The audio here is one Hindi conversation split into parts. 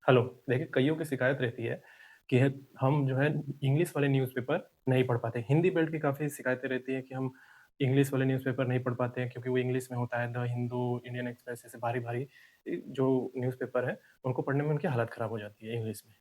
हेलो, देखिए कइयों की शिकायत रहती है कि हम जो है इंग्लिश वाले न्यूज़पेपर नहीं पढ़ पाते। हिंदी बेल्ट की काफ़ी शिकायतें रहती हैं कि हम इंग्लिश वाले न्यूज़पेपर नहीं पढ़ पाते हैं क्योंकि वो इंग्लिश में होता है। द हिंदू, इंडियन एक्सप्रेस ऐसे भारी-भारी जो न्यूज़पेपर हैं, उनको पढ़ने में उनकी हालत ख़राब हो जाती है इंग्लिश में।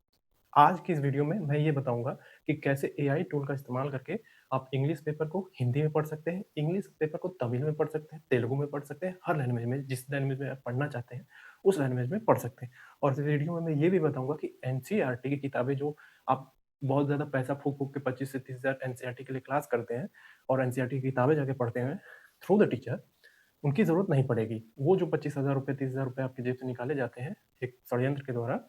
आज की इस वीडियो में मैं ये बताऊँगा कि कैसे एआई टूल का इस्तेमाल करके आप इंग्लिश पेपर को हिंदी में पढ़ सकते हैं, इंग्लिश पेपर को तमिल में पढ़ सकते हैं, तेलुगु में पढ़ सकते हैं, हर लैंग्वेज में, जिस लैंग्वेज में आप पढ़ना चाहते हैं, उस लैंग्वेज में पढ़ सकते हैं। और इस वीडियो में मैं ये भी बताऊँगा कि एनसीईआरटी की किताबें जो आप बहुत ज़्यादा पैसा फूँक-फूँक के 25 से 30 हज़ार एनसीईआरटी के लिए क्लास करते हैं और एनसीईआरटी की किताबें जाके पढ़ते हैं थ्रू द टीचर, उनकी ज़रूरत नहीं पड़ेगी। वो जो 25,000 रुपए, 30,000 रुपए आपकी जेब से निकाले जाते हैं, एक षड्यंत्र के द्वारा,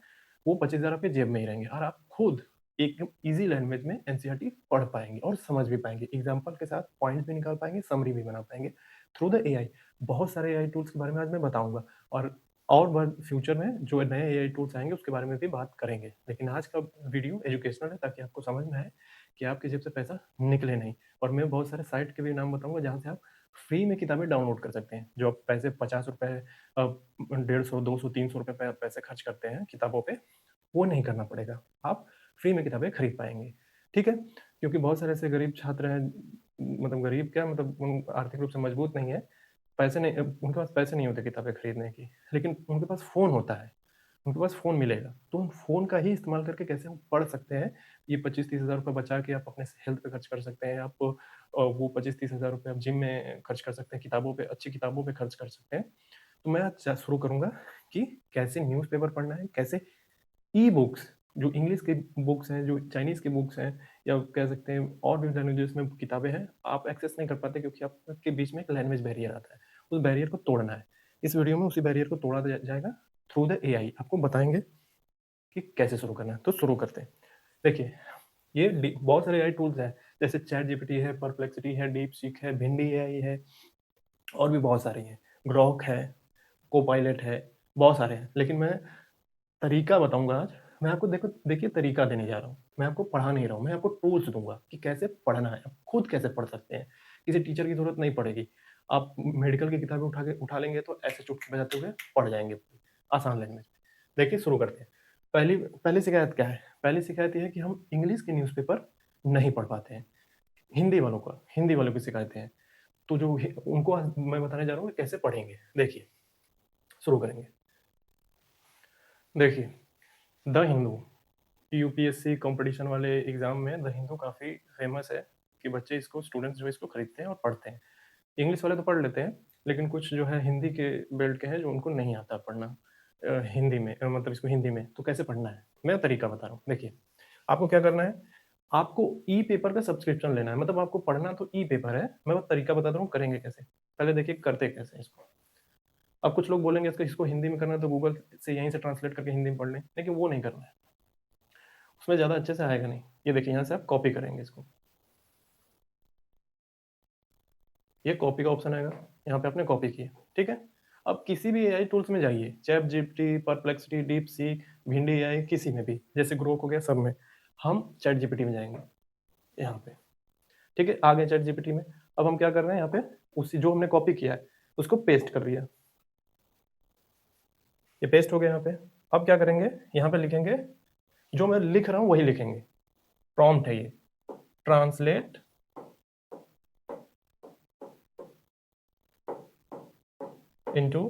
वो 25,000 आपके जेब में ही रहेंगे और आप खुद एकदम ईज़ी लैंग्वेज में एनसीईआरटी पढ़ पाएँगे और समझ भी पाएँगे। एग्ज़ाम्पल के साथ पॉइंट्स भी निकाल पाएँगे, समरी भी बना पाएँगे थ्रू द एआई। बहुत सारे एआई टूल्स के बारे में आज मैं बताऊँगा और बाद फ्यूचर में जो नए एआई टूल्स आएँगे उसके बारे में भी बात करेंगे। लेकिन आज का वीडियो एजुकेशनल है ताकि आपको समझ में आए कि आपकी जेब से पैसा निकले नहीं और मैं बहुत सारे साइट के भी नाम बताऊँगा जहाँ से आप फ्री में किताबें डाउनलोड कर सकते हैं। जो आप पैसे ₹50 150, 200, ₹300 पैसे खर्च करते हैं किताबों पे, वो नहीं करना पड़ेगा। आप फ्री में किताबें खरीद पाएँगे, ठीक है? क्योंकि बहुत सारे ऐसे गरीब छात्र हैं, मतलब गरीब क्या, मतलब आर्थिक रूप से मजबूत नहीं है, पैसे नहीं, उनके पास पैसे नहीं होते किताबें खरीदने की, लेकिन उनके पास फ़ोन होता है। उनके पास फ़ोन मिलेगा, तो उन फ़ोन का ही इस्तेमाल करके कैसे हम पढ़ सकते हैं, ये 25-30 हज़ार रुपए बचा के आप अपने हेल्थ पे खर्च कर सकते हैं। आप वो 25-30 हज़ार रुपए आप जिम में खर्च कर सकते हैं, किताबों पे, अच्छी किताबों पे खर्च कर सकते हैं। तो मैं आज शुरू करूँगा कि कैसे न्यूज़पेपर पढ़ना है, कैसे ई-बुक्स, जो इंग्लिश की बुक्स हैं, जो चाइनीज़ की बुक्स हैं या कह सकते हैं और भी लैंग्वेजेज़ में किताबें हैं, आप एक्सेस नहीं कर पाते क्योंकि आपके बीच में एक लैंग्वेज बैरियर आता है। उस बैरियर को तोड़ना है। इस वीडियो में उसी बैरियर को तोड़ा जाएगा थ्रू द एआई। आपको बताएँगे कि कैसे शुरू करना है। तो शुरू करते हैं। देखिए, ये डी बहुत सारे एआई टूल्स हैं, जैसे चैट जीपीटी है, परप्लेक्सिटी है, डीपसीक है, भिंडी एआई है और भी बहुत सारे हैं। ग्रॉक है, कोपायलट है, बहुत सारे हैं। लेकिन मैं तरीका बताऊँगा आज। मैं आपको देखिए तरीका देने जा रहा हूँ। मैं आपको पढ़ा नहीं रहा हूँ, मैं आपको टूल्स दूँगा कि कैसे पढ़ना है। आप खुद कैसे पढ़ सकते हैं। किसी टीचर की ज़रूरत नहीं पड़ेगी। आप मेडिकल की किताबें उठा लेंगे तो ऐसे चुटकी बजाते हुए पढ़ जाएँगे, आसान लैंग्वेज में। देखिए शुरू करते हैं। पहली पहली शिकायत क्या है? पहली शिकायत ये है कि हम इंग्लिश के न्यूज़पेपर नहीं पढ़ पाते हैं। हिंदी वालों की शिकायतें हैं। तो जो हि उनको आज मैं बताने जा रहा हूँ कि कैसे पढ़ेंगे। देखिए, शुरू करेंगे। देखिए, द हिंदू यूपीएससी कंपटीशन वाले एग्जाम में द हिंदू काफ़ी फेमस है कि बच्चे इसको, स्टूडेंट्स जो इसको खरीदते हैं और पढ़ते हैं। इंग्लिश वाले तो पढ़ लेते हैं, लेकिन कुछ जो है हिंदी के बेल्ट के हैं जो उनको नहीं आता पढ़ना हिंदी में, मतलब इसको हिंदी में। तो कैसे पढ़ना है? मैं तरीका बता रहा हूँ। देखिए, आपको क्या करना है, आपको ई-पेपर का सब्सक्रिप्शन लेना है, मतलब आपको पढ़ना तो ई-पेपर है। मैं वो तरीका बताता हूँ करेंगे कैसे। पहले देखिए करते कैसे हैं इसको। अब कुछ लोग बोलेंगे इसको हिंदी में करना है तो गूगल से यहीं से ट्रांसलेट करके हिंदी में पढ़ लें, लेकिन वो नहीं करना है। उसमें ज़्यादा अच्छे से आएगा नहीं। ये देखिए यहाँ से आप कॉपी करेंगे इसको। ये कॉपी का ऑप्शन आएगा, यहाँ पे आपने कॉपी किया, ठीक है? अब किसी भी एआई टूल्स में जाइए, चैटजीपीटी, परप्लेक्सिटी, डीपसीक, भिंडी एआई, किसी में भी, जैसे ग्रोक हो गया, सब में। हम चैटजीपीटी में जाएँगे, यहाँ पे, ठीक है? आ गए चैटजीपीटी में। अब हम क्या कर रहे हैं यहाँ पे, उसी जो हमने कॉपी किया है, उसको पेस्ट कर दिया। ये पेस्ट हो गया यहाँ पे। अब क्या करेंगे, यहाँ पे लिखेंगे, जो मैं लिख रहा हूँ वही लिखेंगे। प्रॉम्प्ट है ये, translate into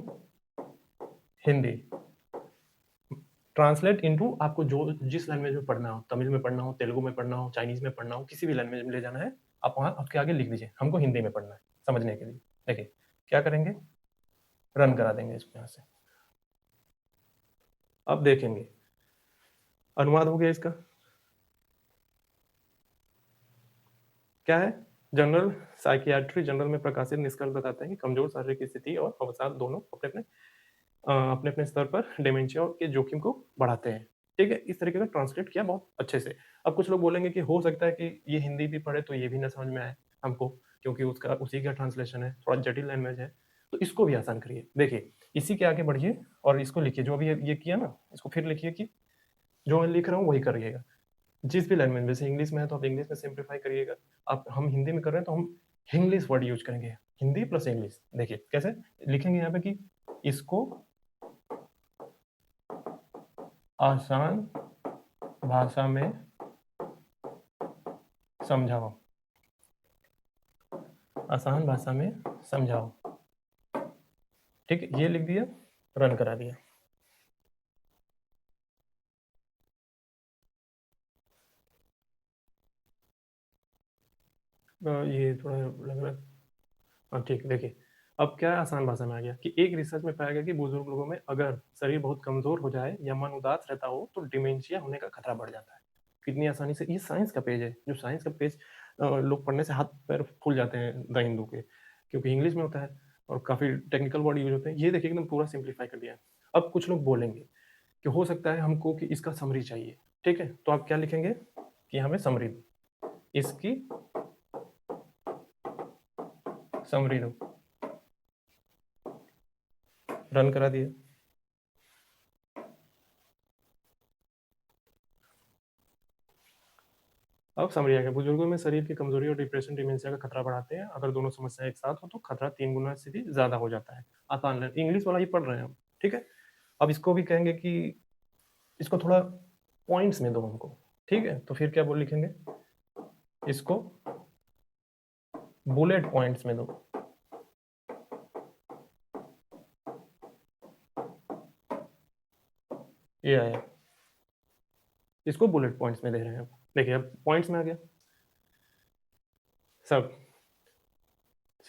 Hindi. Translate into आपको जो जिस लैंग्वेज में पढ़ना हो, तमिल में पढ़ना हो, तेलुगु में पढ़ना हो, चाइनीज़ में पढ़ना हो, किसी भी लैंग्वेज में ले जाना है, आप वहाँ उसके आगे लिख दीजिए, हमको हिंदी में पढ़ना है, समझने के लिए। देखिए, क्या करेंगे? रन करा देंगे इसको यहाँ से। अब देखेंगे, अनुवाद हो गया इसका। क्या है? जनरल साइकियाट्री जर्नल में प्रकाशित निष्कर्ष बताते हैं कि कमजोर शारीरिक स्थिति और अवसाद दोनों अपने-अपने स्तर पर डिमेंशिया के जोखिम को बढ़ाते हैं। ठीक है? इस तरीके का ट्रांसलेट किया बहुत अच्छे से। अब कुछ लोग बोलेंगे कि हो सकता है कि ये हिंदी भी पढ़े तो ये भी ना समझ में आए हमको, क्योंकि उसका उसी का ट्रांसलेशन है, थोड़ा जटिल लैंग्वेज है। तो इसको भी आसान करिए। देखिए, इसी के आगे बढ़िए और इसको लिखिए, जो अभी ये किया ना, इसको फिर लिखिए कि जो मैं लिख रहा हूँ वही करिएगा। जिस भी लैंग्वेज में, जैसे इंग्लिश में है तो आप इंग्लिश में सिम्प्लीफाई करिएगा। आप हम हिंदी में कर रहे हैं तो हम हिंग्लिश वर्ड यूज़ करेंगे। Hindi plus English. देखिए, कैसे लिखेंगे यहाँ पे कि इसको आसान भाषा में समझाओ। आसान भाषा में समझाओ। ठीक है, ये लिख दिया, रन करा दिया। ये थोड़ा लग रहा है। हाँ ठीक है, देखिए अब क्या आसान भाषा में आ गया कि एक रिसर्च में पाया गया कि बुजुर्ग लोगों में अगर शरीर बहुत कमजोर हो जाए या मन उदास रहता हो तो डिमेंशिया होने का खतरा बढ़ जाता है। कितनी आसानी से, ये साइंस का पेज है, जो साइंस का पेज लोग पढ़ने से हाथ पैर फूल जाते हैं द हिंदू के, क्योंकि इंग्लिश में होता है और काफी टेक्निकल वर्ड यूज होते हैं। ये देखिए एकदम पूरा सिंप्लीफाई कर दिया है। अब कुछ लोग बोलेंगे कि हो सकता है हमको कि इसका समरी चाहिए। ठीक है, तो आप क्या लिखेंगे कि हमें समरी दो, इसकी समरी दो। रन करा दिए। अब समझ आ गया, बुजुर्गों में शरीर की कमजोरी और डिप्रेशन डिमेंशिया का खतरा बढ़ाते हैं। अगर दोनों समस्याएं एक साथ हो तो खतरा 3 गुना से भी ज्यादा हो जाता है। आसान है, इंग्लिश वाला ही पढ़ रहे हैं हम। ठीक है, अब इसको भी कहेंगे कि इसको थोड़ा पॉइंट्स में दो हमको। ठीक है, तो फिर क्या बोल लिखेंगे, इसको बुलेट पॉइंट्स में दो। ये आया, इसको बुलेट पॉइंट्स में दे रहे हैं। देखिए अब पॉइंट्स में आ गया सब।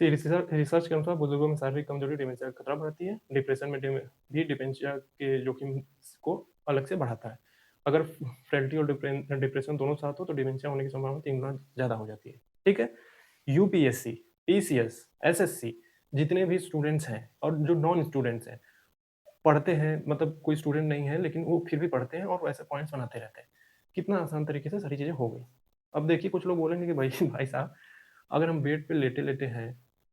रिसर्च के अनुसार बुजुर्गों में शारीरिक कमजोरी डिमेंशिया का खतरा बढ़ाती है। डिप्रेशन में भी डिमेंशिया के जोखिम को अलग से बढ़ाता है। अगर फ्रेगलिटी और डिप्रेशन दोनों साथ हो तो डिमेंशिया होने की संभावना 3 गुना ज्यादा हो जाती है। ठीक है, यूपीएससी, पीसीएस, एसएससी जितने भी स्टूडेंट्स हैं और जो नॉन स्टूडेंट्स हैं पढ़ते हैं, मतलब कोई स्टूडेंट नहीं है लेकिन वो फिर भी पढ़ते हैं और वैसे पॉइंट्स बनाते रहते हैं। कितना आसान तरीके से सारी चीजें हो गई। अब देखिए कुछ लोग बोलेंगे कि भाई भाई साहब, अगर हम बेड पे लेटे लेटे हैं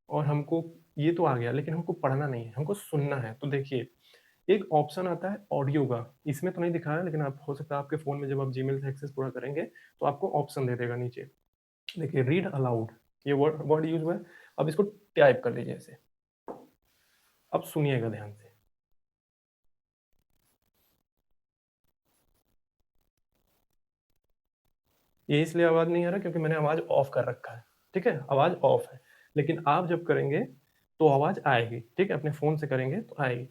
और हमको ये तो आ गया लेकिन हमको पढ़ना नहीं है, हमको सुनना है, तो देखिए एक ऑप्शन आता है ऑडियो का। इसमें तो नहीं दिखा है लेकिन आप हो सकता है आपके फोन में जब आप जीमेल से एक्सेस पूरा करेंगे तो आपको ऑप्शन दे देगा नीचे। देखिए रीड अलाउड, ये वर्ड वर्ड यूज हुआ है। अब इसको टाइप कर लीजिए ऐसे। अब सुनिएगा ध्यान से। ये इसलिए आवाज नहीं आ रहा क्योंकि मैंने आवाज ऑफ कर रखा है। ठीक है, आवाज ऑफ है, लेकिन आप जब करेंगे तो आवाज आएगी। ठीक है, अपने फोन से करेंगे तो आएगी।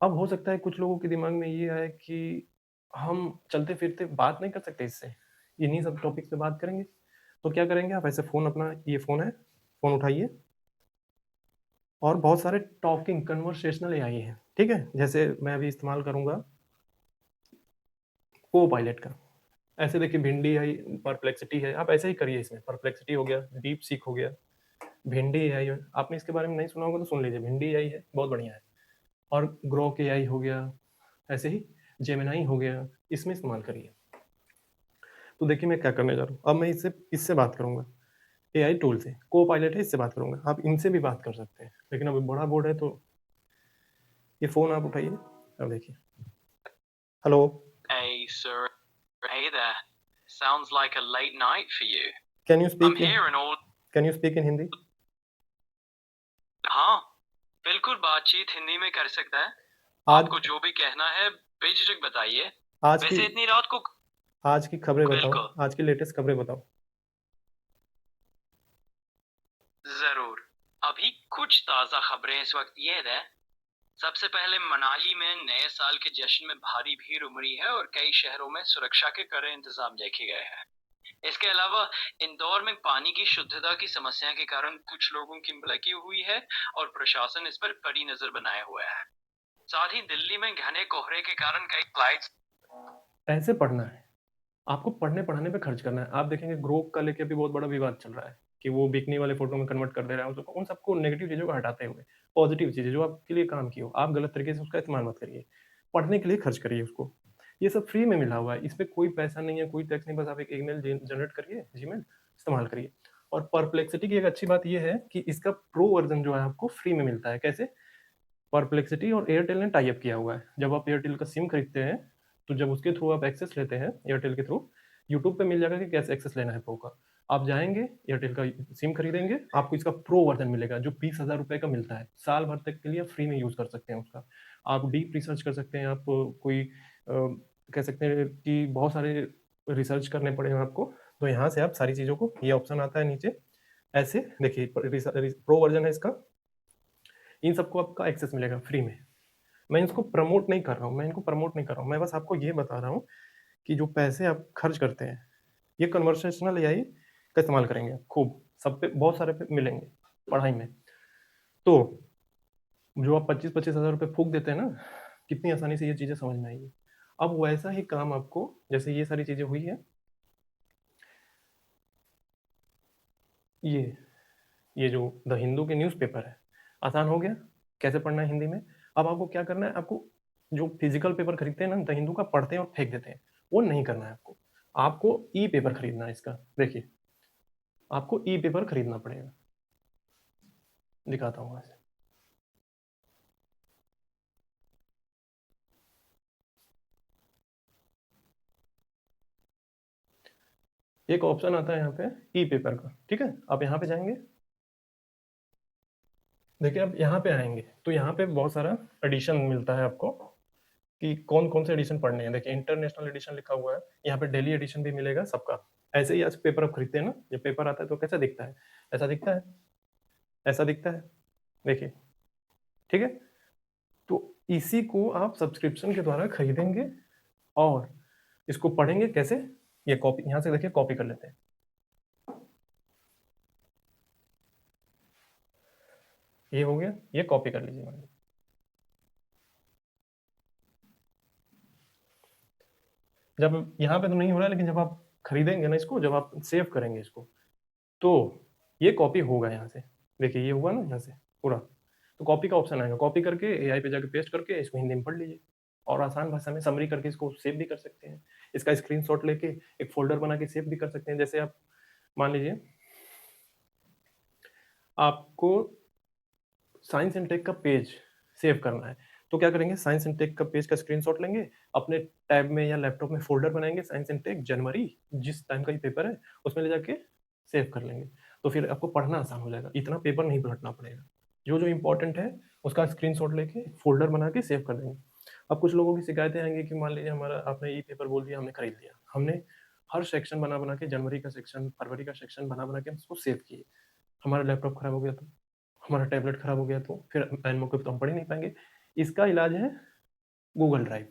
अब हो सकता है कुछ लोगों के दिमाग में ये आए कि हम चलते फिरते बात नहीं कर सकते इससे, इन्हीं सब टॉपिक पे बात करेंगे। तो क्या करेंगे आप, ऐसे फोन, अपना ये फोन है, फोन उठाइए और बहुत सारे टॉकिंग कन्वर्सेशनल एआई है। ठीक है, जैसे मैं अभी इस्तेमाल करूंगा को पायलट का। ऐसे देखिए भिंडी आई, परप्लेक्सिटी है, आप ऐसे ही करिए। इसमें परप्लेक्सिटी हो गया, डीप सीख हो गया, भिंडी आई है। आपने इसके बारे में नहीं सुना होगा तो सुन लीजिए, भिंडी आई है, बहुत बढ़िया है। और ग्रोक एआई हो गया, ऐसे ही जेमिनाई हो गया, इसमें इस्तेमाल करिए। तो देखिए मैं क्या करने जा रहा हूँ, अब मैं इससे इससे बात करूंगा, एआई टूल से। को पायलट है, इससे बात करूंगा। आप इनसे भी बात कर सकते हैं, लेकिन अभी बड़ा बोर्ड है तो ये फोन आप उठाइए। अब देखिए, hello. Hey, sir. Hey there. Sounds like a late night for you. Can you I'm speak in here and all. Can you speak in Hindi? हाँ, बिल्कुल बातचीत हिंदी में कर सकता है। आज आपको जो भी कहना है बेझिझक बताइए। आज की वैसे इतनी रात को आज की खबरें बताओ, बिल्कुल, आज की लेटेस्ट खबरें बताओ। जरूर। अभी कुछ ताजा खबरें इस वक्त ये है। सबसे पहले मनाली में नए साल के जश्न में भारी भीड़ उमड़ी है और कई शहरों में सुरक्षा के कड़े इंतजाम देखे गए हैं। इसके अलावा इंदौर में पानी की शुद्धता की समस्या के कारण कुछ लोगों की लगी हुई है और प्रशासन इस पर कड़ी नजर बनाए हुए है। साथ ही दिल्ली में घने कोहरे के कारण कई फ्लाइट्स। ऐसे पढ़ना है आपको, पढ़ने पढ़ाने पे खर्च करना है। आप देखेंगे ग्रोक का लेके भी बहुत बड़ा विवाद चल रहा है कि वो बिकनी वाले फोटो में कन्वर्ट कर दे रहा है उन सबको, नेगेटिव चीजों को हटाते हुए पॉजिटिव चीजें जो आपके लिए काम की हो, आप गलत तरीके से उसका इस्तेमाल मत करिए। पढ़ने के लिए खर्च करिए उसको। ये सब फ्री में मिला हुआ है, इसमें कोई पैसा नहीं है, कोई टैक्स नहीं। बस आप एक ईमेल जनरेट करिए, जीमेल इस्तेमाल करिए। और परप्लेक्सिटी की एक अच्छी बात यह है कि इसका प्रो वर्जन जो है आपको फ्री में मिलता है। कैसे? परप्लेक्सिटी और एयरटेल ने टाई अप किया हुआ है। जब आप एयरटेल का सिम खरीदते हैं तो जब उसके थ्रू आप एक्सेस लेते हैं एयरटेल के थ्रू, यूट्यूब पे मिल जाएगा कि कैसे एक्सेस लेना है प्रो का। आप जाएंगे एयरटेल का सिम खरीदेंगे, आपको इसका प्रो वर्जन मिलेगा जो 20,000 रुपए का मिलता है। साल भर तक के लिए फ्री में यूज कर सकते हैं उसका। आप डीप रिसर्च कर सकते हैं, आप कोई कह सकते हैं कि बहुत सारे रिसर्च करने पड़े हैं आपको। तो यहाँ से आप सारी चीज़ों को, ये ऑप्शन आता है नीचे, ऐसे देखिए प्रो वर्जन है इसका, इन सबको आपका एक्सेस मिलेगा फ्री में। मैं इसको प्रमोट नहीं कर रहा हूँ, मैं बस आपको ये बता रहा हूँ कि जो पैसे आप खर्च करते हैं, ये कन्वर्सेशनल एआई का इस्तेमाल करेंगे आप खूब, सब पे बहुत सारे पे मिलेंगे पढ़ाई में। तो जो आप 25-25 हज़ार रुपये फूक देते हैं ना, कितनी आसानी से ये चीज़ें समझ में आएगी। अब वैसा ही काम आपको, जैसे ये सारी चीज़ें हुई है, ये ये जो द हिंदू के न्यूज़पेपर है, आसान हो गया कैसे पढ़ना है हिंदी में। अब आपको क्या करना है, आपको जो फिजिकल पेपर खरीदते हैं ना द हिंदू का, पढ़ते हैं और फेंक देते हैं, वो नहीं करना है आपको। आपको ई पेपर खरीदना है इसका। देखिए, आपको ई पेपर खरीदना पड़ेगा, दिखाता हूँ वहां से। एक ऑप्शन आता है यहाँ पे ई पेपर का, ठीक है। आप यहाँ पे जाएंगे, देखिए आप यहाँ पे आएंगे तो यहाँ पे बहुत सारा एडिशन मिलता है आपको, कि कौन कौन से एडिशन पढ़ने हैं। देखिए इंटरनेशनल एडिशन लिखा हुआ है, यहाँ पे डेली एडिशन भी मिलेगा सबका। ऐसे ही आज पेपर आप खरीदते हैं ना, जब पेपर आता है तो कैसा दिखता है, ऐसा दिखता है, ऐसा दिखता है, देखिए, ठीक है। तो इसी को आप सब्सक्रिप्शन के द्वारा खरीदेंगे और इसको पढ़ेंगे कैसे, ये कॉपी यहाँ से देखिए, कॉपी कर लेते हैं। ये हो गया, ये कॉपी कर लीजिए मान लीजिए। जब यहाँ पे तो नहीं हो रहा है, लेकिन जब आप खरीदेंगे ना इसको, जब आप सेव करेंगे इसको, तो ये कॉपी होगा यहाँ से। देखिए ये हुआ ना यहाँ से पूरा, तो कॉपी का ऑप्शन आएगा, कॉपी करके एआई पे जाके पेस्ट करके इसको हिंदी में पढ़ लीजिए, और आसान भाषा में समरी करके इसको सेव भी कर सकते हैं। इसका स्क्रीनशॉट लेके एक फोल्डर बना के सेव भी कर सकते हैं। जैसे आप मान लीजिए आपको साइंस एंड टेक का पेज सेव करना है, तो क्या करेंगे, साइंस एंड टेक का पेज का स्क्रीनशॉट लेंगे, अपने टैब में या लैपटॉप में फोल्डर बनाएंगे, साइंस एंड टेक जनवरी, जिस टाइम का ये पेपर है उसमें ले जाके सेव कर लेंगे। तो फिर आपको पढ़ना आसान हो जाएगा, इतना पेपर नहीं पलटना पड़ेगा। जो जो इंपॉर्टेंट है उसका स्क्रीनशॉट लेके फोल्डर बना के सेव कर देंगे। अब कुछ लोगों की शिकायतें आएंगी कि मान लीजिए हमारा, आपने ई पेपर बोल दिया, हमने खरीद लिया, हमने हर सेक्शन बना बना के, जनवरी का सेक्शन, फरवरी का सेक्शन बना बना के हम उसको सेव किए, हमारा लैपटॉप खराब हो गया तो, हमारा टैबलेट खराब हो गया तो फिर एन मौके पे तो हम पढ़ ही नहीं पाएंगे। इसका इलाज है Google drive.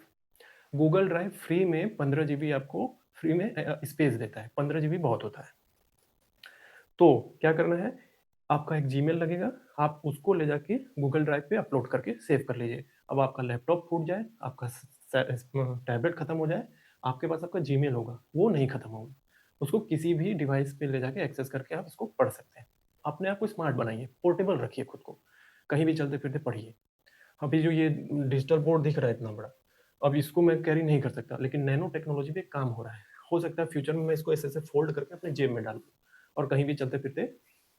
Google drive free में 15 GB आपको फ्री में स्पेस देता है, 15 GB बहुत होता है। तो क्या करना है, आपका एक जीमेल लगेगा, आप उसको ले जाके गूगल ड्राइव पे अपलोड करके सेव कर लीजिए। अब आपका लैपटॉप फूट जाए, आपका टैबलेट खत्म हो जाए, आपके पास आपका जीमेल होगा, वो नहीं खत्म होगा। उसको किसी भी डिवाइस पे ले जाके एक्सेस करके आप इसको पढ़ सकते हैं। अपने आप को स्मार्ट बनाइए, पोर्टेबल रखिए खुद को, कहीं भी चलते फिरते पढ़िए। अभी जो ये डिजिटल बोर्ड दिख रहा है इतना बड़ा, अब इसको मैं कैरी नहीं कर सकता, लेकिन नैनो टेक्नोलॉजी पे काम हो रहा है। हो सकता है फ्यूचर में मैं इसको ऐसे ऐसे फोल्ड करके अपने जेब में डाल दूँ, और कहीं भी चलते फिरते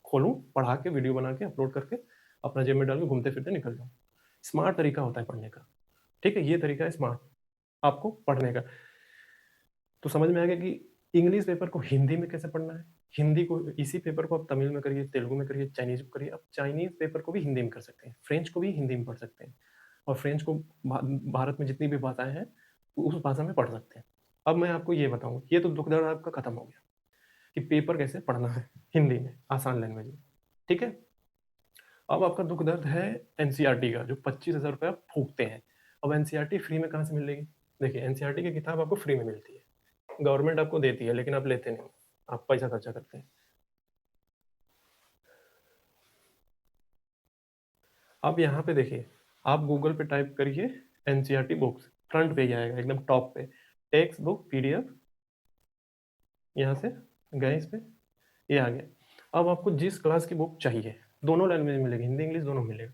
खोलूँ, पढ़ा के वीडियो बना के अपलोड करके अपना जेब में डाल के घूमते फिरते निकल जाऊँ। स्मार्ट तरीका होता है पढ़ने का, ठीक है, ये तरीका है स्मार्ट आपको पढ़ने का। तो समझ में आ गया कि इंग्लिश पेपर को हिंदी में कैसे पढ़ना है। हिंदी को, इसी पेपर को आप तमिल में करिए, तेलुगु में करिए, चाइनीज में करिए। आप चाइनीज पेपर को भी हिंदी में कर सकते हैं, फ्रेंच को भी हिंदी में पढ़ सकते हैं, और फ्रेंच को भारत में जितनी भी भाषाएं हैं उस भाषा में पढ़ सकते हैं। अब मैं आपको ये बताऊं, ये तो दुख दर्द आपका खत्म हो गया कि पेपर कैसे पढ़ना है हिंदी में आसान लैंग्वेज में, ठीक है। अब आपका दुख दर्द है एनसीईआरटी का, जो 25,000 रुपये आप फूकते हैं। अब एनसीईआरटी फ्री में कहाँ से मिलेगी। देखिए एनसीईआरटी की किताब आपको फ्री में मिलती है, गवर्नमेंट आपको देती है, लेकिन आप लेते नहीं, आप पैसा खर्चा करते हैं। आप यहाँ पे देखिए, आप गूगल पे टाइप करिए एनसीईआरटी बुक्स, फ्रंट पे ही आएगा एकदम टॉप पे, टेक्स्ट बुक पीडीएफ, यहाँ से गए इस पे, ये आ गया। अब आपको जिस क्लास की बुक चाहिए, दोनों लैंग्वेज में मिलेगी, हिंदी इंग्लिश दोनों मिलेगा,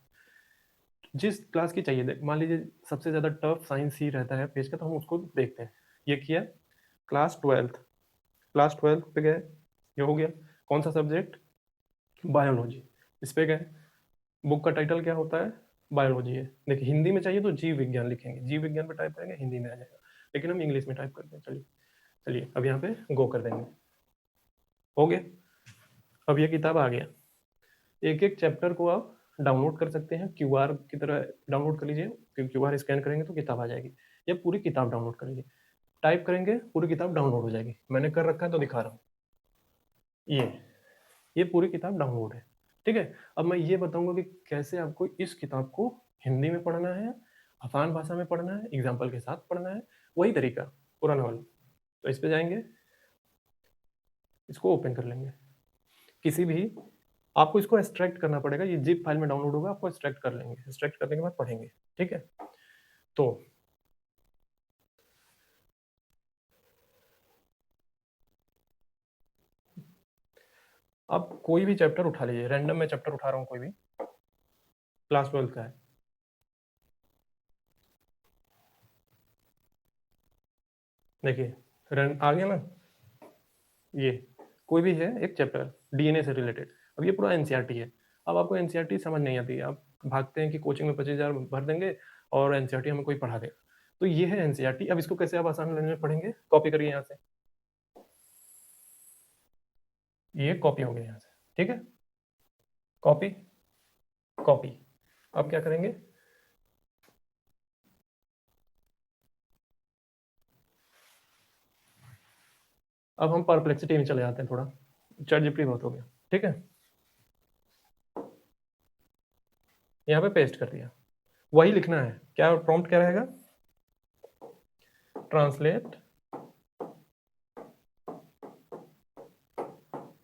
जिस क्लास की चाहिए। मान लीजिए सबसे ज़्यादा टफ साइंस ही रहता है पेज का, तो हम उसको देखते हैं। ये किया क्लास 12, क्लास 12 पे गए, ये हो गया। कौन सा सब्जेक्ट, बायोलॉजी, इस पे गए। बुक का टाइटल क्या होता है, बायोलॉजी है। देखिए हिंदी में चाहिए तो जीव विज्ञान लिखेंगे, जीव विज्ञान पे टाइप करेंगे, हिंदी में आ जाएगा, लेकिन हम इंग्लिश में टाइप करते हैं। चलिए चलिए अब यहाँ पे गो कर देंगे, हो गया। अब ये किताब आ गया, एक एक चैप्टर को आप डाउनलोड कर सकते हैं, क्यूआर की तरह डाउनलोड कर लीजिए, क्यूआर स्कैन करेंगे तो किताब आ जाएगी, या पूरी किताब डाउनलोड कर लीजिए। टाइप करेंगे पूरी किताब डाउनलोड हो जाएगी। मैंने कर रखा है तो दिखा रहा हूँ। ये पूरी किताब डाउनलोड है, ठीक है। अब मैं ये बताऊंगा कि कैसे आपको इस किताब को हिंदी में पढ़ना है, आसान भाषा में पढ़ना है, एग्जाम्पल के साथ पढ़ना है, वही तरीका पुराना वाला। तो इस पे जाएंगे, इसको ओपन कर लेंगे। किसी भी आपको इसको एक्सट्रैक्ट करना पड़ेगा, ये जिप फाइल में डाउनलोड होगा, आपको एक्सट्रैक्ट कर लेंगे, एक्सट्रैक्ट करने के बाद पढ़ेंगे, ठीक है। तो अब कोई भी चैप्टर उठा लीजिए, रैंडम में चैप्टर उठा रहा हूँ, कोई भी क्लास 12 का है। देखिए आ गया ना, ये कोई भी है एक चैप्टर डीएनए से रिलेटेड। अब ये पूरा एनसीईआरटी है। अब आपको एनसीईआरटी समझ नहीं आती है, आप भागते हैं कि कोचिंग में 25,000 भर देंगे और एनसीईआरटी हमें कोई पढ़ा देगा। तो ये है एनसीईआरटी। अब इसको कैसे आप आसान लैंग्वेज में पढ़ेंगे, कॉपी करिए यहाँ से, ये कॉपी हो गया यहाँ से, ठीक है। Copy copy. अब क्या करेंगे, अब हम परप्लेक्सिटी में चले जाते हैं, थोड़ा चैट जीपीटी बहुत हो गया, ठीक है। यहाँ पे पेस्ट कर दिया, वही लिखना है। क्या प्रॉम्प्ट क्या रहेगा, ट्रांसलेट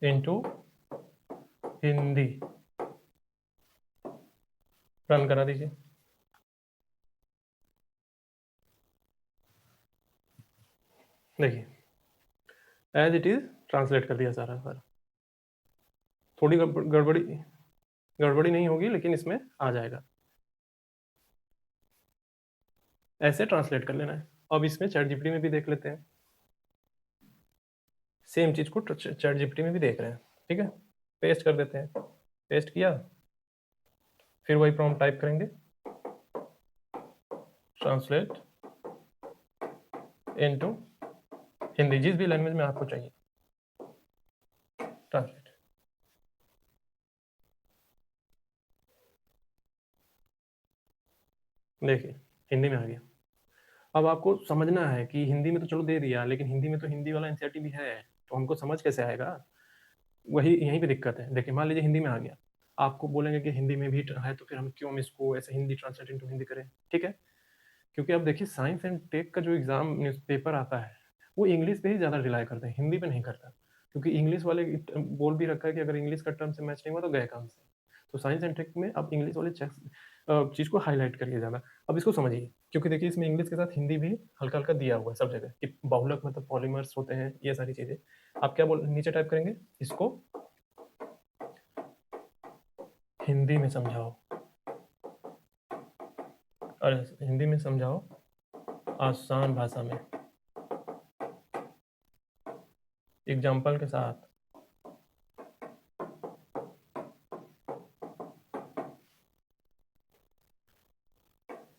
इनटू हिंदी, रन करा दीजिए। देखिए एज इट इज ट्रांसलेट कर दिया सारा सारा। थोड़ी गड़बड़ी गड़बड़ी नहीं होगी, लेकिन इसमें आ जाएगा। ऐसे ट्रांसलेट कर लेना है। अब इसमें चैट जीपीटी में भी देख लेते हैं, सेम चीज को चैट जीपीटी में भी देख रहे हैं, ठीक है। पेस्ट कर देते हैं, पेस्ट किया, फिर वही प्रॉम्प्ट टाइप करेंगे, ट्रांसलेट इनटू हिंदी, जिस भी लैंग्वेज में आपको चाहिए ट्रांसलेट। देखिए हिंदी में आ गया। अब आपको समझना है कि हिंदी में तो चलो दे दिया, लेकिन हिंदी में तो हिंदी वाला एनसीईआरटी भी है, तो हमको समझ कैसे आएगा, वही यहीं पे दिक्कत है। देखिए मान लीजिए हिंदी में आ गया, आपको बोलेंगे कि हिंदी में भी है, तो फिर हम इसको ऐसे हिंदी ट्रांसलेट इनटू हिंदी करें, ठीक है। क्योंकि अब देखिए साइंस एंड टेक का जो एग्जाम न्यूज़पेपर आता है, वो इंग्लिश पे ही ज़्यादा रिलाई करते हैं, हिंदी पे नहीं करता। क्योंकि इंग्लिश वाले बोल भी रखा है कि अगर इंग्लिश का टर्म से मैच नहीं हुआ तो गए काम से। तो साइंस एंड टेक में अब इंग्लिश वाले चीज़ को हाईलाइट करिए ज़्यादा। अब इसको समझिए, क्योंकि देखिए इसमें इंग्लिश के साथ हिंदी भी हल्का हल्का दिया हुआ है सब जगह कि बहुलक मतलब पॉलीमर्स होते हैं, ये सारी चीज़ें। आप क्या बोल नीचे टाइप करेंगे, इसको हिंदी में समझाओ, और हिंदी में समझाओ आसान भाषा में, एग्जाम्पल के साथ।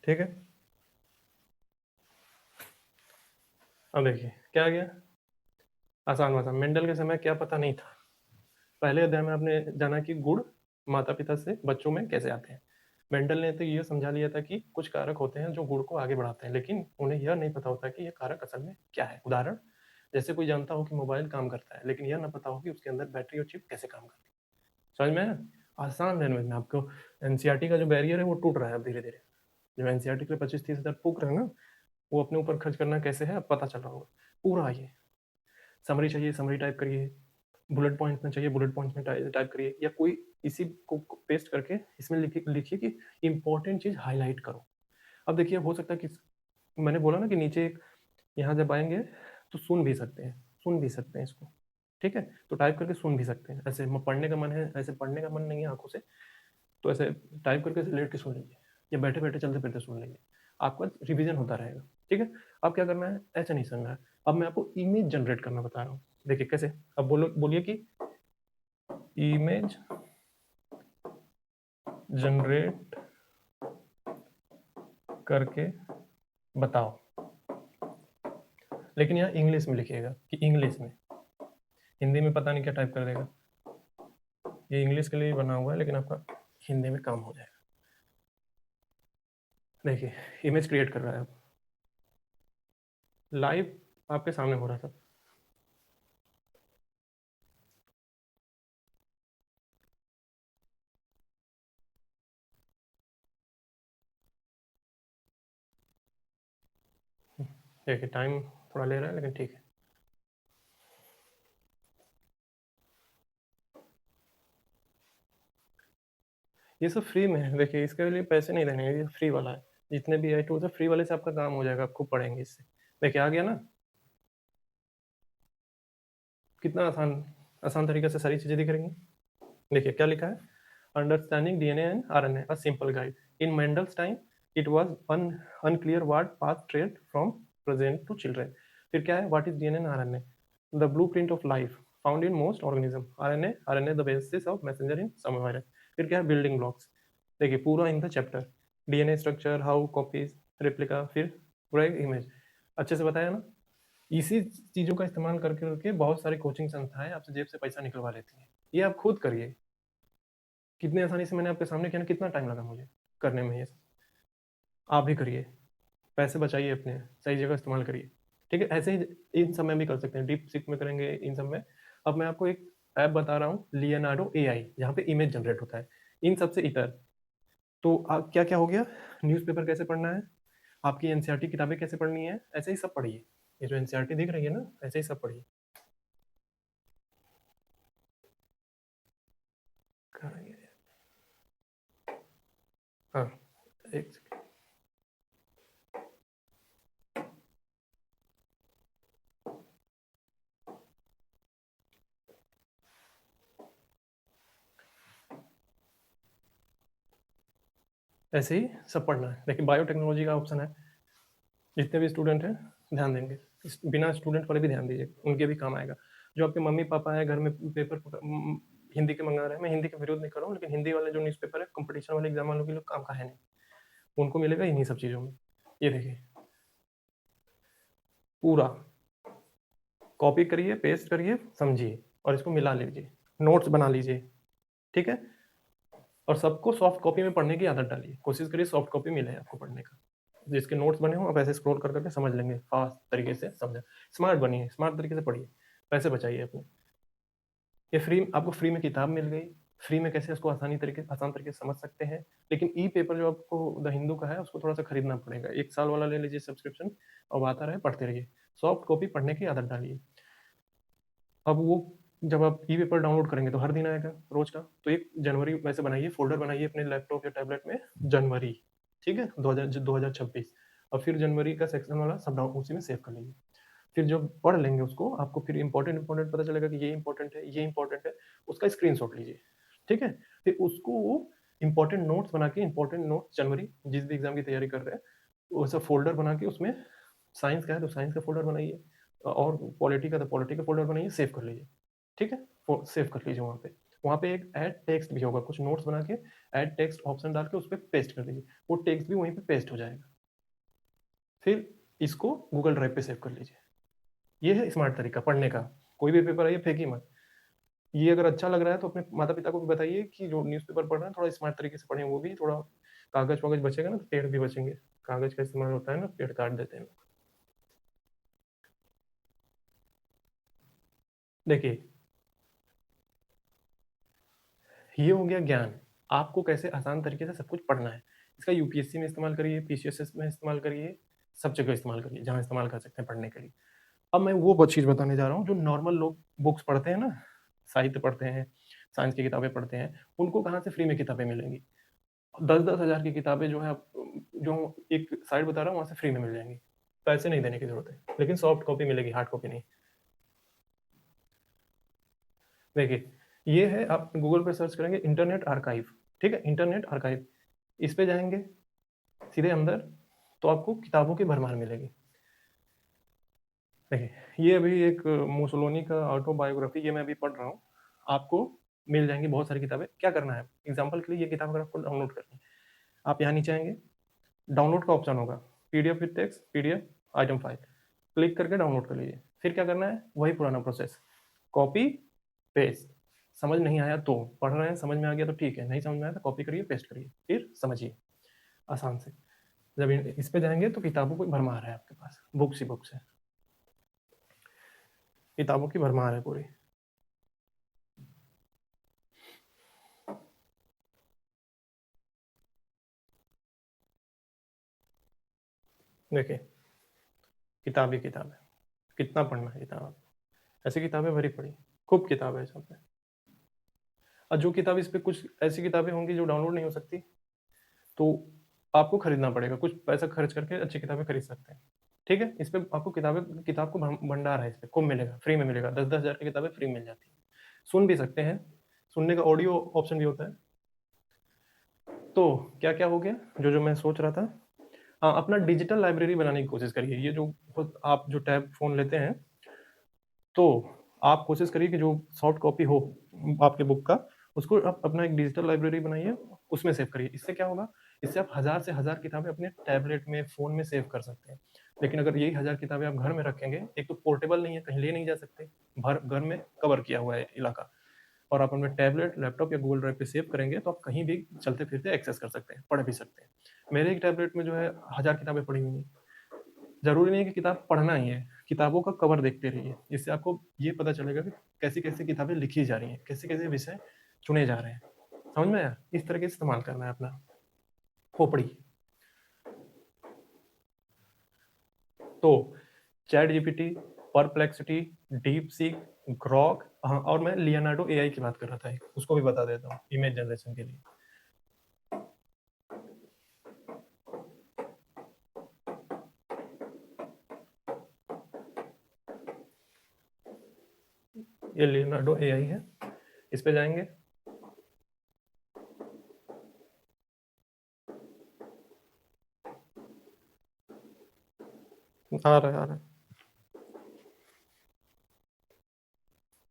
ठीक है। अब देखिए क्या आ गया, आसान भाषा। मेंडल के समय क्या पता नहीं था, पहले अध्याय में आपने जाना कि गुण माता पिता से बच्चों में कैसे आते हैं। मेंडल ने तो ये समझा लिया था कि कुछ कारक होते हैं जो गुण को आगे बढ़ाते हैं, लेकिन उन्हें यह नहीं पता होता कि ये कारक असल में क्या है। उदाहरण, जैसे कोई जानता हो कि मोबाइल काम करता है, लेकिन यह ना पता हो कि उसके अंदर बैटरी और चिप कैसे काम करती है। समझ में आया? आसान लैंग्वेज में आपको एनसीईआरटी का जो बैरियर है वो टूट रहा है अब धीरे धीरे। जो एनसीईआरटी के लिए 25-30 हज़ार फूक रहे हैं ना, वो अपने ऊपर खर्च करना कैसे है अब पता चल रहा होगा पूरा। ये समरी चाहिए, समरी टाइप करिए, बुलेट पॉइंट में चाहिए, बुलेट पॉइंट में टाइप करिए, या कोई इसी को पेस्ट करके इसमें लिखिए कि इंपॉर्टेंट चीज हाईलाइट करो। अब देखिए हो सकता है कि मैंने बोला ना कि नीचे यहाँ जब आएंगे तो सुन भी सकते हैं, सुन भी सकते हैं इसको, ठीक है। तो टाइप करके सुन भी सकते हैं। ऐसे पढ़ने का मन है, ऐसे पढ़ने का मन नहीं है आंखों से, तो ऐसे टाइप करके लेट के सुन लीजिए, या बैठे बैठे चलते फिरते सुन लीजिए, आपका रिवीजन होता रहेगा, ठीक है। अब क्या करना है, ऐसा नहीं सुनना है। अब मैं आपको इमेज जनरेट करना बता रहा हूँ। देखिए कैसे, अब बोलिए कि इमेज जनरेट करके बताओ, लेकिन यहाँ इंग्लिश में लिखिएगा कि इंग्लिश में, हिंदी में पता नहीं क्या टाइप कर देगा। ये इंग्लिश के लिए बना हुआ है, लेकिन आपका हिंदी में काम हो जाएगा। देखिए इमेज क्रिएट कर रहा है अब, लाइव आपके सामने हो रहा था। देखिए टाइम थोड़ा ले रहा है लेकिन ठीक है। ये सब फ्री में है, देखिए इसके लिए पैसे नहीं देने हैं, ये फ्री वाला है। जितने भी आई टूल्स है फ्री वाले से आपका काम हो जाएगा, आप खूब पढ़ेंगे इससे। देखिए आ गया ना, कितना आसान आसान तरीके से सारी चीज़ें दिख रही हैं। देखिए क्या लिखा है, understanding DNA and RNA a simple guide. In Mendel's time it was unclear what path trade from present to children. फिर क्या है, what is DNA and RNA, the blueprint of life found in most organism. RNA the basis of messenger in some virus. फिर क्या है, बिल्डिंग ब्लॉक्स। देखिए पूरा in the chapter, DNA structure, how copies, replica, फिर पूरा एक इमेज। अच्छे से बताया ना। इसी चीज़ों का इस्तेमाल करके करके बहुत सारी कोचिंग संस्थाएं आपसे जेब से पैसा निकलवा लेती हैं। ये आप खुद करिए, कितनी आसानी से मैंने आपके सामने किया ना, कितना टाइम लगा मुझे करने में ये सब। आप भी करिए, पैसे बचाइए अपने, सही जगह इस्तेमाल करिए। ठीक है, ऐसे ही इन सब में भी कर सकते हैं, डीप सीक में करेंगे इन सब में। अब मैं आपको एक ऐप बता रहा हूँ, लियोनार्डो एआई, जहाँ पे इमेज जनरेट होता है इन सबसे इतर। तो क्या क्या हो गया, न्यूज़पेपर कैसे पढ़ना है, आपकी एनसीईआरटी किताबें कैसे पढ़नी है, ऐसे ही सब पढ़िए। ये जो एनसीईआरटी दिख रही है ना, ऐसे ही सब पढ़िए। हाँ, एक सेकंड। ऐसे ही सब पढ़ना है। देखिए बायोटेक्नोलॉजी का ऑप्शन है, जितने भी स्टूडेंट हैं ध्यान देंगे। बिना स्टूडेंट वाले भी ध्यान दीजिए, उनके भी काम आएगा। जो आपके मम्मी पापा है घर में पेपर हिंदी के मंगा रहे हैं, मैं हिंदी के विरोध नहीं कर रहा हूँ, लेकिन हिंदी वाले जो न्यूज़पेपर है कंपटीशन वाले एग्जाम वालों के लिए काम का है नहीं, उनको मिलेगा इन्हीं सब चीज़ों में। ये देखिए पूरा कॉपी करिए, पेस्ट करिए, समझिए और इसको मिला लीजिए, नोट्स बना लीजिए। ठीक है, और सबको सॉफ्ट कॉपी में पढ़ने की आदत डालिए, कोशिश करिए सॉफ्ट कॉपी मिले आपको पढ़ने का। जिसके नोट्स बने हों आप ऐसे स्क्रॉल कर करके समझ लेंगे, फास्ट तरीके से समझें। स्मार्ट बनिए, स्मार्ट तरीके से पढ़िए, पैसे बचाइए अपने। ये फ्री, आपको फ्री में किताब मिल गई, फ्री में कैसे उसको आसान तरीके से समझ सकते हैं। लेकिन ई पेपर जो आपको द हिंदू का है उसको थोड़ा सा खरीदना पड़ेगा, 1 साल वाला ले लीजिए सब्सक्रिप्शन, अब आता रहे पढ़ते रहिए। सॉफ्ट कॉपी पढ़ने की आदत डालिए। अब वो जब आप ई पेपर डाउनलोड करेंगे तो हर दिन आएगा रोज का, तो 1 जनवरी वैसे बनाइए, फोल्डर बनाइए अपने लैपटॉप या टैबलेट में, जनवरी, ठीक है, 2026। और फिर जनवरी का सेक्शन वाला सब डाउन उसी में सेव कर लीजिए। फिर जब पढ़ लेंगे उसको, आपको फिर इंपॉर्टेंट इंपॉर्टेंट पता चलेगा कि ये इंपॉर्टेंट है, ये इंपॉर्टेंट है, उसका स्क्रीनशॉट लीजिए। ठीक है, फिर उसको इंपॉर्टेंट नोट्स बना के, इंपॉर्टेंट नोट्स जनवरी जिस भी एग्जाम की तैयारी कर रहे हैं वो सब फोल्डर बना के, उसमें साइंस का है तो साइंस का फोल्डर बनाइए, और पॉलिटी का तो पॉलिटी का फोल्डर बनाइए, सेव कर लीजिए। ठीक है, सेव कर लीजिए। वहाँ पे एक ऐड टेक्स्ट भी होगा, कुछ नोट्स बना के ऐड टेक्स्ट ऑप्शन डाल के उस पर पेस्ट कर दीजिए, वो टेक्स्ट भी वहीं पे पेस्ट हो जाएगा। फिर इसको गूगल ड्राइव पे सेव कर लीजिए। ये है स्मार्ट तरीका पढ़ने का। कोई भी पेपर आइए फेंकी मत। ये अगर अच्छा लग रहा है तो अपने माता पिता को भी बताइए कि जो न्यूज़पेपर पढ़ रहे हैं थोड़ा स्मार्ट तरीके से पढ़ें, वो भी थोड़ा कागज वागज बचेगा ना तो पेड़ भी बचेंगे। कागज का इस्तेमाल होता है ना, पेड़ काट देते हैं लोग। देखिए ये हो गया ज्ञान, आपको कैसे आसान तरीके से सब कुछ पढ़ना है। इसका यूपीएससी में इस्तेमाल करिए, पीसीएसएस में इस्तेमाल करिए, सब जगह इस्तेमाल करिए जहाँ इस्तेमाल कर सकते हैं पढ़ने के लिए। अब मैं वो चीज़ बताने जा रहा हूँ जो नॉर्मल लोग बुक्स पढ़ते हैं ना, साहित्य पढ़ते हैं, साइंस की किताबें पढ़ते हैं, उनको कहाँ से फ्री में किताबें मिलेंगी। 10-10 हज़ार की किताबें जो है आप, जो एक साइट बता रहा हूँ वहाँ से फ्री में मिल जाएंगी, पैसे नहीं देने की जरूरत है, लेकिन सॉफ्ट कॉपी मिलेगी, हार्ड कॉपी नहीं। देखिए ये है, आप गूगल पे सर्च करेंगे इंटरनेट आर्काइव, ठीक है, इंटरनेट आर्काइव, इस पे जाएंगे सीधे अंदर, तो आपको किताबों की भरमार मिलेगी। देखिए ये अभी एक मुसोलिनी का ऑटोबायोग्राफी, ये मैं अभी पढ़ रहा हूँ, आपको मिल जाएंगी बहुत सारी किताबें। क्या करना है, एग्जाम्पल के लिए ये किताब अगर आपको डाउनलोड करनी है, आप यहाँ नीचे आएंगे, डाउनलोड का ऑप्शन होगा, PDF with text, PDF item file, click करके डाउनलोड कर लीजिए। फिर क्या करना है, वही पुराना प्रोसेस, कॉपी पेस्ट। समझ नहीं आया तो, पढ़ रहे हैं समझ में आ गया तो ठीक है, नहीं समझ में आया तो कॉपी करिए, पेस्ट करिए, फिर समझिए आसान से। जब इस पे जाएंगे तो किताबों को भरमार है आपके पास, बुक्स ही बुक्स है। किताबों की भरमार है पूरी। देखिए, किताब ही किताब है, कितना पढ़ना है किताब, ऐसी किताबें भरी पड़ी, खूब किताब है इस पे। और जो किताब इस पे, कुछ ऐसी किताबें होंगी जो डाउनलोड नहीं हो सकती, तो आपको खरीदना पड़ेगा, कुछ पैसा खर्च करके अच्छी किताबें खरीद सकते हैं। ठीक है, इस पे आपको किताब को भंडार है, इस पे खूब मिलेगा, फ्री में मिलेगा, 10-10 हज़ार की किताबें फ्री मिल जाती है। सुन भी सकते हैं, सुनने का ऑडियो ऑप्शन भी होता है। तो क्या क्या हो गया, जो जो मैं सोच रहा था। हाँ, अपना डिजिटल लाइब्रेरी बनाने की कोशिश करिए। ये जो आप जो टैब फ़ोन लेते हैं, तो आप कोशिश करिए कि जो सॉफ्ट कॉपी हो आपके बुक का, उसको आप अपना एक डिजिटल लाइब्रेरी बनाइए, उसमें सेव करिए। इससे क्या होगा, इससे आप हज़ार से हज़ार किताबें अपने टैबलेट में, फ़ोन में सेव कर सकते हैं। लेकिन अगर यही हज़ार किताबें आप घर में रखेंगे, एक तो पोर्टेबल नहीं है, कहीं ले नहीं जा सकते, भर घर में कवर किया हुआ है इलाका, और आप अपने टैबलेट, लैपटॉप या गूगल ड्राइव पे सेव करेंगे, तो आप कहीं भी चलते-फिरते एक्सेस कर सकते हैं, पढ़ भी सकते हैं। मेरे एक टैबलेट में जो है, हज़ार किताबें पड़ी हुई हैं। ज़रूरी नहीं है कि किताब पढ़ना ही है, किताबों का कवर देखते रहिए। इससे आपको ये पता चलेगा कि कैसी-कैसी किताबें लिखी जा रही हैं, कैसे-कैसे विषय चुने जा रहे हैं। समझ में आया? इस तरह के इस्तेमाल करना है अपना खोपड़ी। तो chat GPT, perplexity, deep seek, Grok, हाँ, और मैं लियोनार्डो एआई की बात कर रहा था एक, उसको भी बता देता हूँ इमेज जनरेशन के लिए। ये लियोनार्डो एआई है, इस पे जाएंगे। आ रहा है, आ रहा है।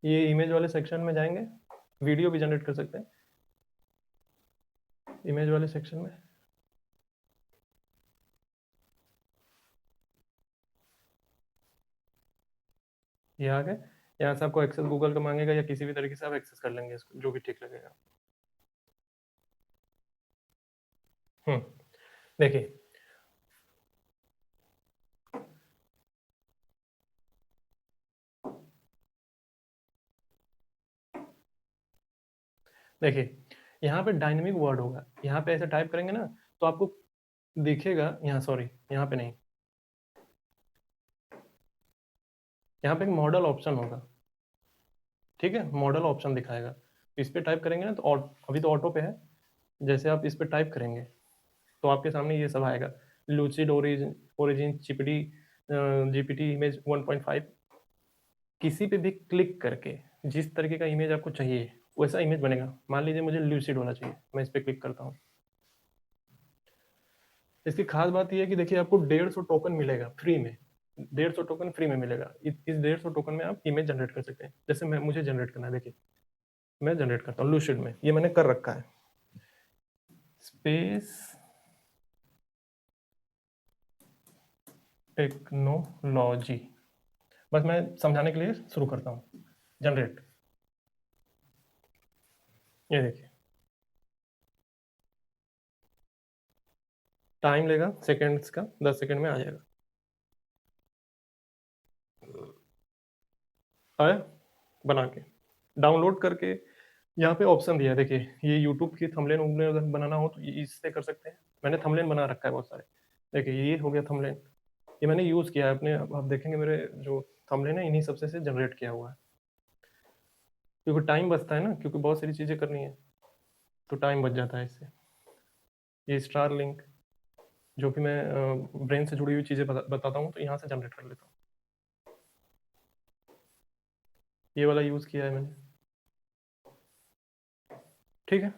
ये इमेज वाले सेक्शन में जाएंगे, वीडियो भी जनरेट कर सकते हैं इमेज वाले सेक्शन में। ये आ गए। यहाँ से आपको एक्सेस गूगल का मांगेगा, या किसी भी तरीके से आप एक्सेस कर लेंगे इसको, जो भी ठीक लगेगा। देखिए, देखिए, यहाँ पे डायनेमिक वर्ड होगा, यहाँ पे ऐसे टाइप करेंगे ना, तो आपको दिखेगा, यहाँ सॉरी, यहाँ पे नहीं, यहाँ पे एक मॉडल ऑप्शन होगा। ठीक है, मॉडल ऑप्शन दिखाएगा, इस पे टाइप करेंगे ना, तो अभी तो ऑटो पे है, जैसे आप इस पे टाइप करेंगे, तो आपके सामने ये सब आएगा। Lucid origin, origin GPT, GPT image 1.5। किसी पे भी क्लिक करके जिस तरीके का इमेज आपको चाहिए, वैसा इमेज बनेगा। मान लीजिए मुझे लूसिड होना चाहिए, मैं इस पे क्लिक करता हूँ। इसकी खास बात ये है कि देखिए, आपको 150 टोकन मिलेगा फ्री में, 150 टोकन फ्री में मिलेगा। इस 150 टोकन में आप इमेज जनरेट कर सकते हैं। जैसे मुझे जनरेट करना है, देखिए मैं जनरेट करता हूँ लूसिड में, ये मैंने कर रखा है, स्पेस टेक्नोलॉजी, बस मैं समझाने के लिए शुरू करता हूँ जनरेट। ये देखिए, टाइम लेगा सेकेंड्स का, 10 सेकेंड में आ जाएगा। आया बना के, डाउनलोड करके। यहाँ पे ऑप्शन दिया है, देखिए, ये यूट्यूब की थंबनेल वंबनेल अगर बनाना हो तो इससे कर सकते हैं। मैंने थंबनेल बना रखा है बहुत सारे। देखिए, ये हो गया थंबनेल, ये मैंने यूज़ किया है अपने, आप देखेंगे मेरे जो थंबनेल है, इन्हीं सबसे से जनरेट किया हुआ है। क्योंकि टाइम बचता है ना, क्योंकि बहुत सारी चीज़ें करनी है, तो टाइम बच जाता है इससे। ये स्टार लिंक, जो कि मैं ब्रेन से जुड़ी हुई चीज़ें बताता हूँ, तो यहाँ से जनरेट कर लेता हूँ। ये वाला यूज़ किया है मैंने। ठीक है,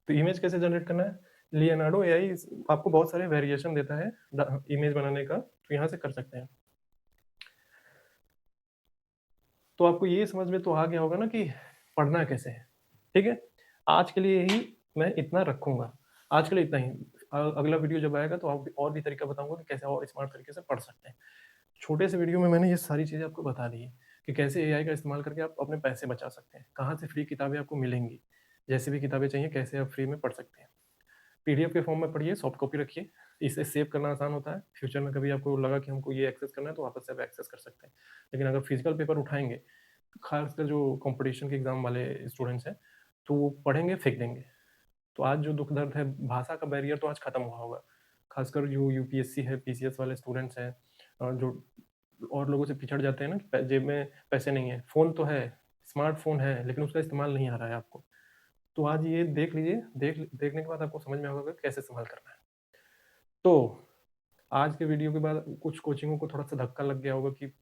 तो इमेज कैसे जनरेट करना है, लियोनार्डो एआई आपको बहुत सारे वेरिएशन देता है इमेज बनाने का, तो यहाँ से कर सकते हैं। तो आपको ये समझ में तो आ गया होगा ना कि पढ़ना कैसे है। ठीक है, आज के लिए ही मैं इतना रखूंगा, आज के लिए इतना ही। अगला वीडियो जब आएगा तो और भी तरीका बताऊंगा कि कैसे और स्मार्ट तरीके से पढ़ सकते हैं। छोटे से वीडियो में मैंने ये सारी चीज़ें आपको बता दी है कि कैसे एआई का इस्तेमाल करके आप अपने पैसे बचा सकते हैं, कहाँ से फ्री किताबें आपको मिलेंगी, जैसे भी किताबें चाहिए कैसे आप फ्री में पढ़ सकते हैं। पीडीएफ के फॉर्म में पढ़िए, सॉफ्ट कॉपी रखिए, इसे सेव करना आसान होता है। फ्यूचर में कभी आपको लगा कि हमको ये एक्सेस करना है, तो वापस से आप एक्सेस कर सकते हैं। लेकिन अगर फिजिकल पेपर उठाएंगे, खासकर जो कॉम्पिटिशन के एग्ज़ाम वाले स्टूडेंट्स हैं, तो वो पढ़ेंगे, फेंक देंगे। तो आज जो दुःख दर्द है, भाषा का बैरियर तो आज खत्म हुआ होगा। खासकर जो यूपीएससी है, पीसीएस वाले स्टूडेंट्स हैं जो और लोगों से पिछड़ जाते हैं ना कि जेब में पैसे नहीं है। फ़ोन तो है, स्मार्टफ़ोन है, लेकिन उसका इस्तेमाल नहीं आ रहा है आपको। तो आज ये देख लीजिए, देखने के बाद आपको समझ में होगा कि कैसे इस्तेमाल करना है। तो आज के वीडियो के बाद कुछ कोचिंगों को थोड़ा-सा धक्का लग गया होगा कि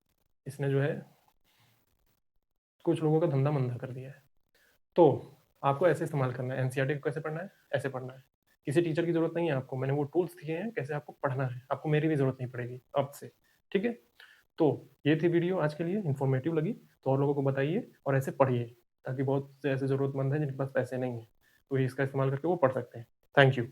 इसने जो है कुछ लोगों का धंधा मंदा कर दिया है। तो आपको ऐसे इस्तेमाल करना है। एनसीईआरटी को कैसे पढ़ना है? ऐसे पढ़ना है। किसी टीचर की ज़रूरत नहीं है आपको। मैंने वो टूल्स दिए हैं कैसे आपको पढ़ना है। आपको मेरी भी ज़रूरत नहीं पड़ेगी अब से। ठीक है? तो ये थी वीडियो आज के लिए, इन्फॉर्मेटिव लगी तो और लोगों को बताइए और ऐसे पढ़िए, ताकि बहुत से ऐसे ज़रूरतमंद हैं जिनके पास पैसे नहीं हैं। तो ये इसका इस्तेमाल करके वो पढ़ सकते हैं। Thank you.